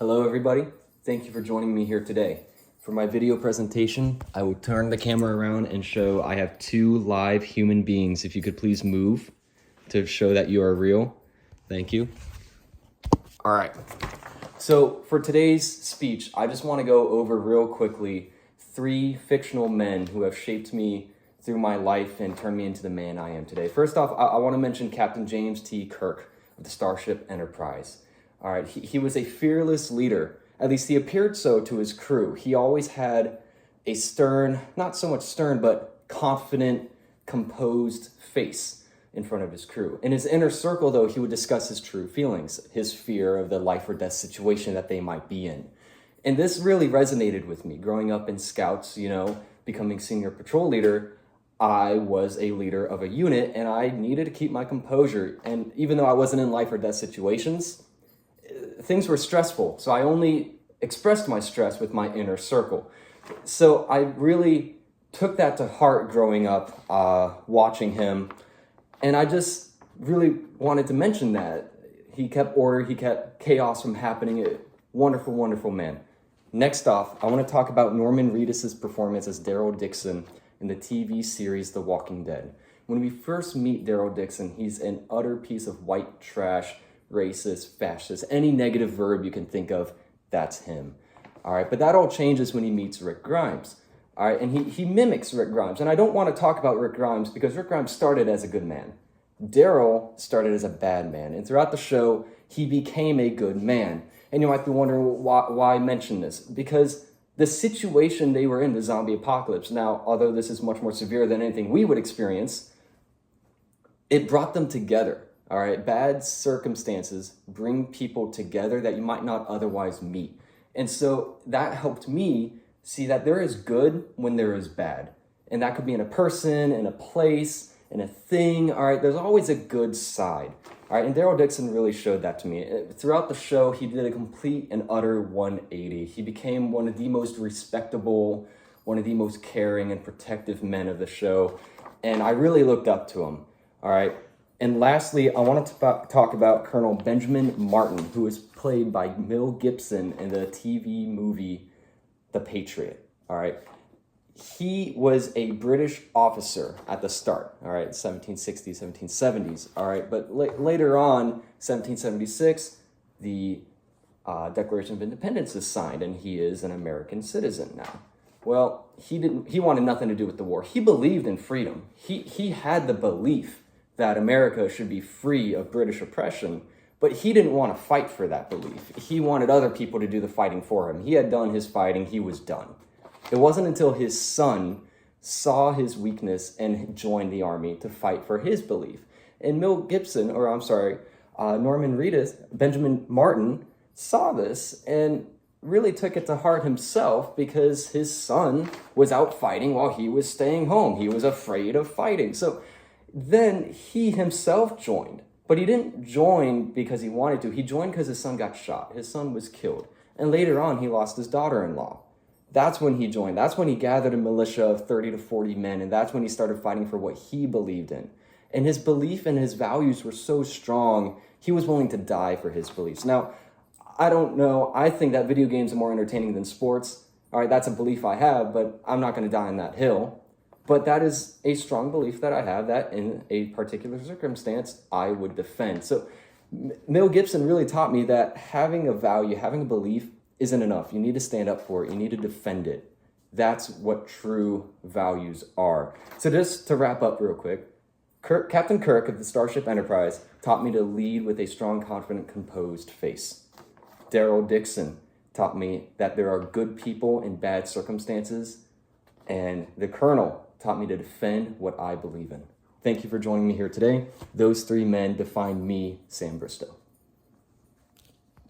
Hello everybody, thank you for joining me here today. For my video presentation, I will turn the camera around and show I have two live human beings. If you could please move to show that you are real. Thank you. All right, so for today's speech, I just want to go over real quickly 3 fictional men who have shaped me through my life and turned me into the man I am today. First off, I want to mention Captain James T. Kirk of the Starship Enterprise. All right, he was a fearless leader. At least he appeared so to his crew. He always had a stern, not so much stern, but confident, composed face in front of his crew. In his inner circle, though, he would discuss his true feelings, his fear of the life or death situation that they might be in. And this really resonated with me. Growing up in Scouts, becoming senior patrol leader, I was a leader of a unit and I needed to keep my composure. And even though I wasn't in life or death situations, things were stressful, so I only expressed my stress with my inner circle. So I really took that to heart growing up, watching him, and I just really wanted to mention that. He kept order, he kept chaos from happening. Wonderful, wonderful man. Next off, I want to talk about Norman Reedus' performance as Daryl Dixon in the TV series The Walking Dead. When we first meet Daryl Dixon, he's an utter piece of white trash, racist, fascist, any negative verb you can think of, that's him. All right, but that all changes when he meets Rick Grimes. All right, and he mimics Rick Grimes. And I don't want to talk about Rick Grimes because Rick Grimes started as a good man. Daryl started as a bad man. And throughout the show, he became a good man. And you might be wondering why I mention this. Because the situation they were in, the zombie apocalypse, now, although this is much more severe than anything we would experience, it brought them together. All right, bad circumstances bring people together that you might not otherwise meet. And so that helped me see that there is good when there is bad. And that could be in a person, in a place, in a thing. All right, there's always a good side. All right, and Daryl Dixon really showed that to me. Throughout the show, he did a complete and utter 180. He became one of the most respectable, one of the most caring and protective men of the show. And I really looked up to him. All right. And lastly, I wanted to talk about Colonel Benjamin Martin, who is played by Mel Gibson in the TV movie The Patriot, all right? He was a British officer at the start, all right, 1760s, 1770s, all right? But later on, 1776, the Declaration of Independence is signed, and he is an American citizen now. Well, he wanted nothing to do with the war. He believed in freedom. He had the belief that America should be free of British oppression, but he didn't want to fight for that belief. He wanted other people to do the fighting for him. He had done his fighting, he was done. It wasn't until his son saw his weakness and joined the army to fight for his belief. And Norman Reedus, Benjamin Martin, saw this and really took it to heart himself because his son was out fighting while he was staying home. He was afraid of fighting. So then he himself joined, but he didn't join because he wanted to. He joined because his son got shot. His son was killed. And later on, he lost his daughter-in-law. That's when he joined. That's when he gathered a militia of 30 to 40 men, and that's when he started fighting for what he believed in. And his belief and his values were so strong, he was willing to die for his beliefs. Now, I don't know. I think that video games are more entertaining than sports. All right, that's a belief I have, but I'm not going to die on that hill. But that is a strong belief that I have that in a particular circumstance, I would defend. So Mel Gibson really taught me that having a value, having a belief isn't enough. You need to stand up for it. You need to defend it. That's what true values are. So just to wrap up real quick, Captain Kirk of the Starship Enterprise taught me to lead with a strong, confident, composed face. Daryl Dixon taught me that there are good people in bad circumstances. And the Colonel taught me to defend what I believe in. Thank you for joining me here today. Those 3 men define me, Sam Bristow.